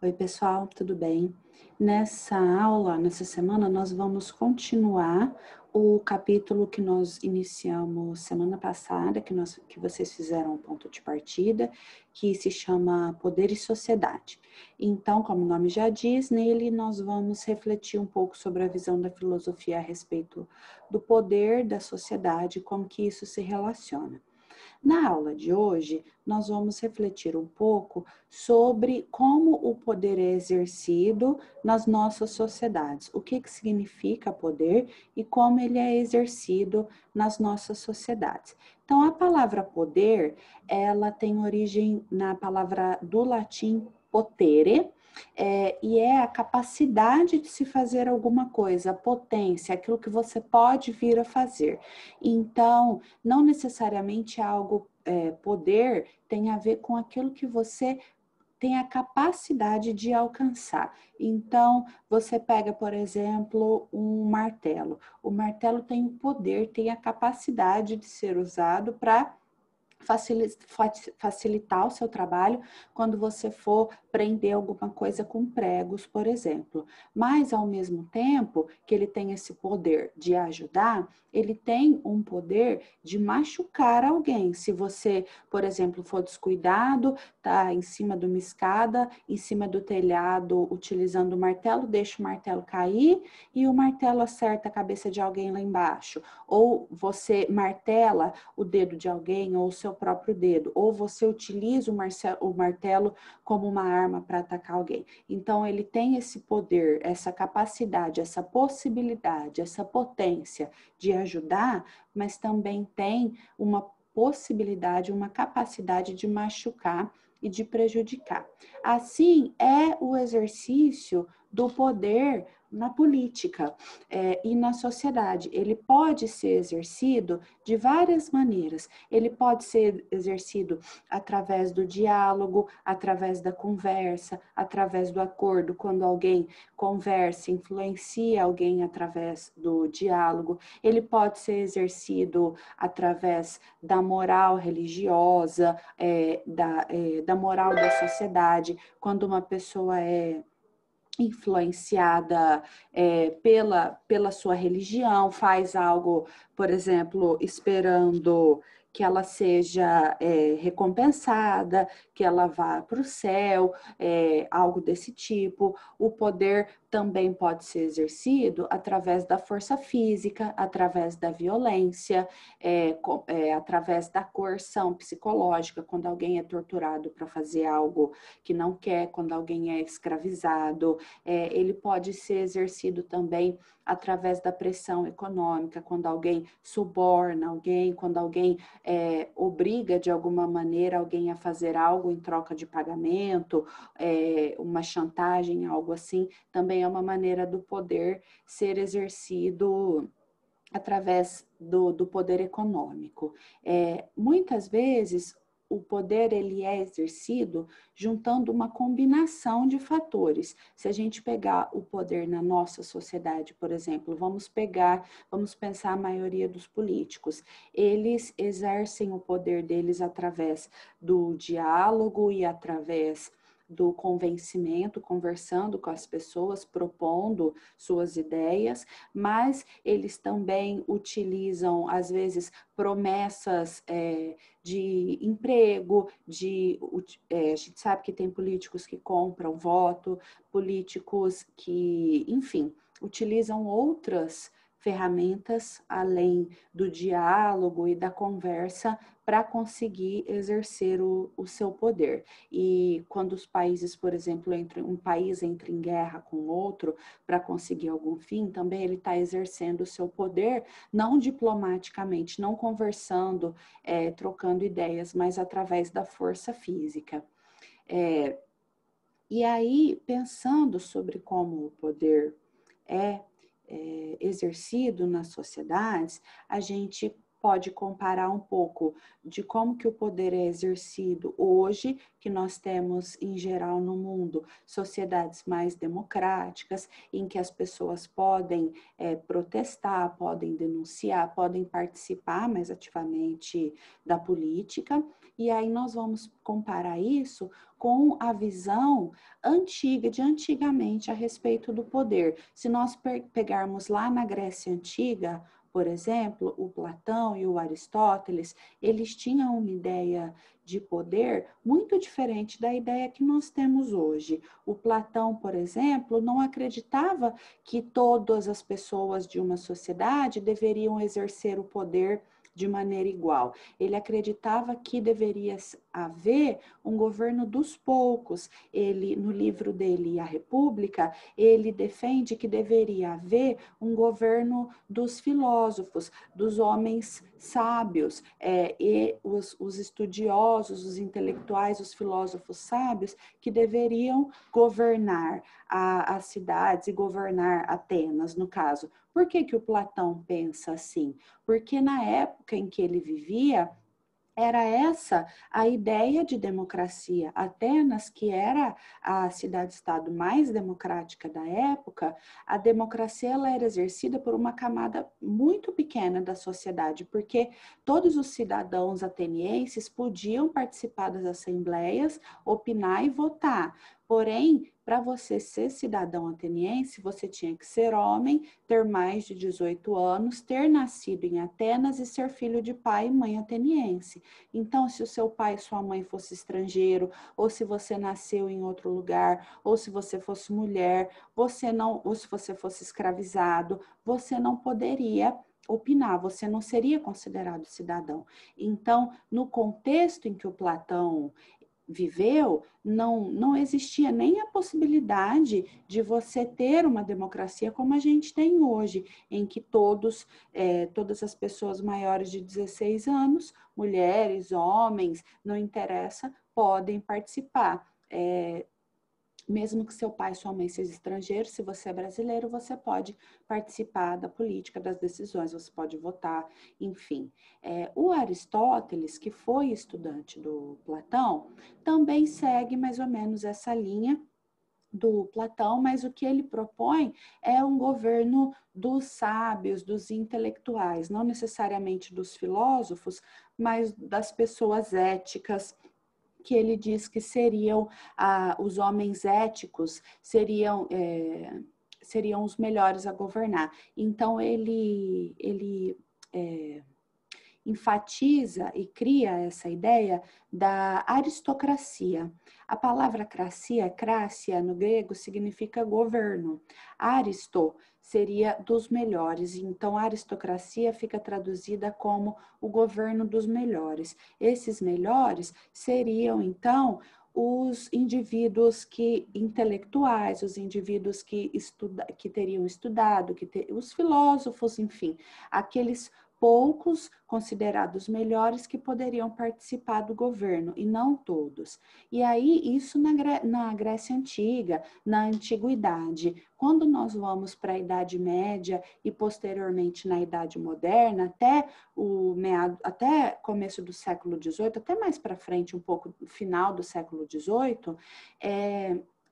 Oi, pessoal, tudo bem? Nessa semana, nós vamos continuar o capítulo que nós iniciamos semana passada, que vocês fizeram o ponto de partida, que se chama Poder e Sociedade. Então, como o nome já diz, nele nós vamos refletir um pouco sobre a visão da filosofia a respeito do poder da sociedade, como que isso se relaciona. Na aula de hoje, nós vamos refletir um pouco sobre como o poder é exercido nas nossas sociedades, o que significa poder e como ele é exercido nas nossas sociedades. Então, a palavra poder, ela tem origem na palavra do latim potere, e é a capacidade de se fazer alguma coisa, a potência, aquilo que você pode vir a fazer. Então, não necessariamente algo, poder tem a ver com aquilo que você tem a capacidade de alcançar. Então, você pega, por exemplo, um martelo. O martelo tem o poder, tem a capacidade de ser usado para facilitar o seu trabalho quando você for prender alguma coisa com pregos, por exemplo. Mas, ao mesmo tempo que ele tem esse poder de ajudar, ele tem um poder de machucar alguém. Se você, por exemplo, for descuidado, tá em cima de uma escada, em cima do telhado, utilizando o martelo, deixa o martelo cair e o martelo acerta a cabeça de alguém lá embaixo. Ou você martela o dedo de alguém ou o seu próprio dedo, ou você utiliza o martelo como uma arma para atacar alguém. Então, ele tem esse poder, essa capacidade, essa possibilidade, essa potência de ajudar, mas também tem uma possibilidade, uma capacidade de machucar e de prejudicar. Assim, é o exercício do poder na política e na sociedade. Ele pode ser exercido de várias maneiras. Ele pode ser exercido através do diálogo, através da conversa, através do acordo, quando alguém conversa, influencia alguém através do diálogo. Ele pode ser exercido através da moral religiosa, da moral da sociedade, quando uma pessoa é influenciada pela sua religião, faz algo, por exemplo, esperando que ela seja recompensada, que ela vá para o céu, algo desse tipo. O poder também pode ser exercido através da força física, através da violência, através da coerção psicológica, quando alguém é torturado para fazer algo que não quer, quando alguém é escravizado. Ele pode ser exercido também através da pressão econômica, quando alguém suborna alguém, quando alguém obriga de alguma maneira alguém a fazer algo em troca de pagamento, uma chantagem, algo assim, também é uma maneira do poder ser exercido através do poder econômico. Muitas vezes, o poder ele é exercido juntando uma combinação de fatores. Se a gente pegar o poder na nossa sociedade, por exemplo, vamos pensar a maioria dos políticos. Eles exercem o poder deles através do diálogo e através do convencimento, conversando com as pessoas, propondo suas ideias, mas eles também utilizam, às vezes, promessas de emprego, a gente sabe que tem políticos que compram voto, políticos que, enfim, utilizam outras ferramentas além do diálogo e da conversa para conseguir exercer o seu poder. E quando os países, por exemplo, um país entra em guerra com outro para conseguir algum fim, também ele está exercendo o seu poder, não diplomaticamente, não conversando, trocando ideias, mas através da força física. E aí, pensando sobre como o poder é exercido nas sociedades, a gente pode comparar um pouco de como que o poder é exercido hoje, que nós temos em geral no mundo sociedades mais democráticas, em que as pessoas podem protestar, podem denunciar, podem participar mais ativamente da política, e aí nós vamos comparar isso com a visão antiga, de antigamente, a respeito do poder. Se nós pegarmos lá na Grécia Antiga, por exemplo, o Platão e o Aristóteles, eles tinham uma ideia de poder muito diferente da ideia que nós temos hoje. O Platão, por exemplo, não acreditava que todas as pessoas de uma sociedade deveriam exercer o poder de maneira igual. Ele acreditava que deveria haver um governo dos poucos. Ele, no livro dele, A República, ele defende que deveria haver um governo dos filósofos, dos homens sábios, e os estudiosos, os intelectuais, os filósofos sábios, que deveriam governar as cidades e governar Atenas, no caso. Por que que o Platão pensa assim? Porque na época em que ele vivia, era essa a ideia de democracia. Atenas, que era a cidade-estado mais democrática da época, a democracia ela era exercida por uma camada muito pequena da sociedade, porque todos os cidadãos atenienses podiam participar das assembleias, opinar e votar. Porém, para você ser cidadão ateniense, você tinha que ser homem, ter mais de 18 anos, ter nascido em Atenas e ser filho de pai e mãe ateniense. Então, se o seu pai e sua mãe fosse estrangeiro, ou se você nasceu em outro lugar, ou se você fosse mulher, você não, ou se você fosse escravizado, você não poderia opinar, você não seria considerado cidadão. Então, no contexto em que o Platão viveu, não existia nem a possibilidade de você ter uma democracia como a gente tem hoje, em que todas as pessoas maiores de 16 anos, mulheres, homens, não interessa, podem participar. Mesmo que seu pai e sua mãe sejam estrangeiros, se você é brasileiro, você pode participar da política, das decisões, você pode votar, enfim. O Aristóteles, que foi estudante do Platão, também segue mais ou menos essa linha do Platão, mas o que ele propõe é um governo dos sábios, dos intelectuais, não necessariamente dos filósofos, mas das pessoas éticas, que ele diz que seriam os homens éticos, seriam os melhores a governar. Então, ele enfatiza e cria essa ideia da aristocracia. A palavra crácia no grego significa governo. Aristo seria dos melhores, então a aristocracia fica traduzida como o governo dos melhores. Esses melhores seriam, então, os indivíduos intelectuais, os indivíduos que teriam estudado, os filósofos, enfim, aqueles poucos considerados melhores que poderiam participar do governo, e não todos. E aí, isso na Grécia Antiga, na Antiguidade. Quando nós vamos para a Idade Média e posteriormente na Idade Moderna, até começo do século XVIII, até mais para frente, um pouco no final do século XVIII,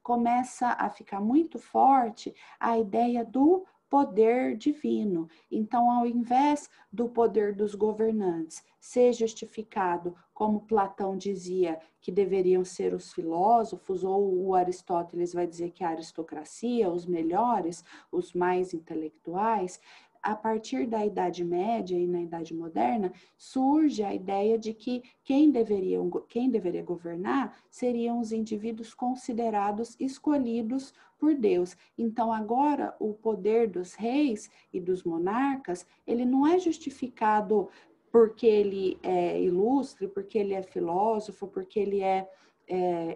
começa a ficar muito forte a ideia do poder divino. Então, ao invés do poder dos governantes ser justificado, como Platão dizia, que deveriam ser os filósofos, ou o Aristóteles vai dizer que a aristocracia, os melhores, os mais intelectuais, a partir da Idade Média e na Idade Moderna, surge a ideia de que quem deveria governar seriam os indivíduos considerados escolhidos por Deus. Então, agora, o poder dos reis e dos monarcas, ele não é justificado porque ele é ilustre, porque ele é filósofo, porque ele é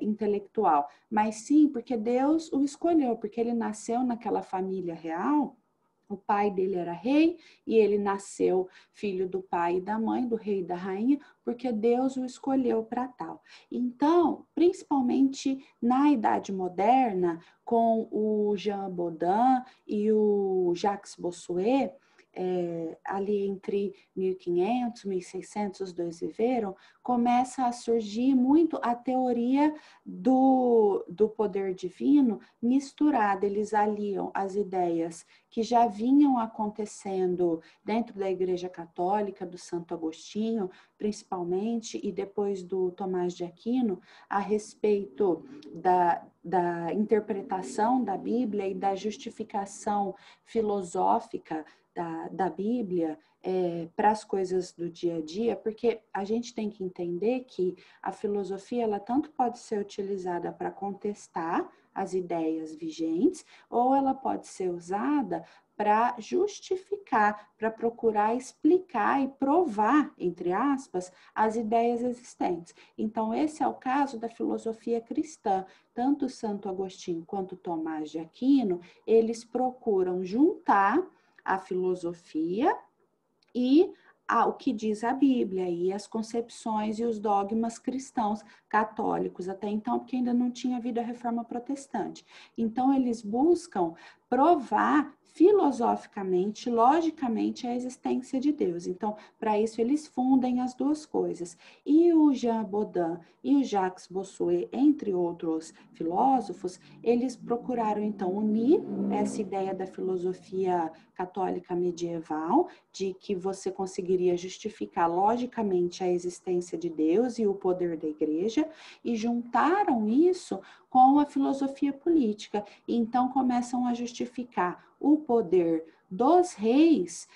intelectual, mas sim porque Deus o escolheu, porque ele nasceu naquela família real. O pai dele era rei e ele nasceu filho do pai e da mãe, do rei e da rainha, porque Deus o escolheu para tal. Então, principalmente na Idade Moderna, com o Jean Bodin e o Jacques Bossuet, ali entre 1500, 1600, os dois viveram, começa a surgir muito a teoria do poder divino misturada. Eles aliam as ideias que já vinham acontecendo dentro da Igreja Católica, do Santo Agostinho, principalmente, e depois do Tomás de Aquino, a respeito da interpretação da Bíblia e da justificação filosófica da Bíblia para as coisas do dia a dia, porque a gente tem que entender que a filosofia, ela tanto pode ser utilizada para contestar as ideias vigentes, ou ela pode ser usada para justificar, para procurar explicar e provar, entre aspas, as ideias existentes. Então, esse é o caso da filosofia cristã. Tanto Santo Agostinho quanto Tomás de Aquino, eles procuram juntar a filosofia e o que diz a Bíblia e as concepções e os dogmas cristãos católicos até então, porque ainda não tinha havido a reforma protestante. Então, eles buscam provar filosoficamente, logicamente, a existência de Deus. Então, para isso, eles fundem as duas coisas. E o Jean Bodin e o Jacques Bossuet, entre outros filósofos, eles procuraram, então, unir essa ideia da filosofia católica medieval, de que você conseguiria justificar logicamente a existência de Deus e o poder da igreja, e juntaram isso com a filosofia política. E então começam a justificar o poder dos reis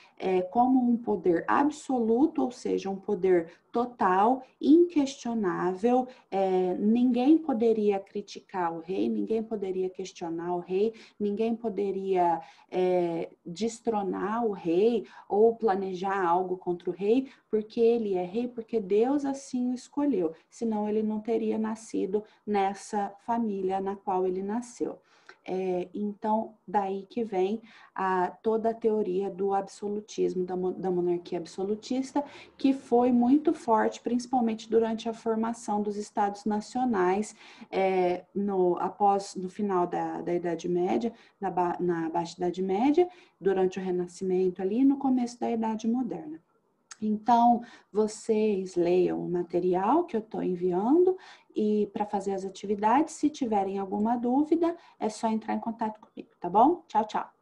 como um poder absoluto, ou seja, um poder total, inquestionável. Ninguém poderia criticar o rei, ninguém poderia questionar o rei, ninguém poderia destronar o rei ou planejar algo contra o rei, porque ele é rei, porque Deus assim o escolheu, senão ele não teria nascido nessa família na qual ele nasceu. Então, daí que vem toda a teoria do absolutismo, da monarquia absolutista, que foi muito forte, principalmente durante a formação dos Estados Nacionais, no final da Idade Média, na Baixa Idade Média, durante o Renascimento ali, e no começo da Idade Moderna. Então, vocês leiam o material que eu estou enviando e para fazer as atividades, se tiverem alguma dúvida, é só entrar em contato comigo, tá bom? Tchau, tchau!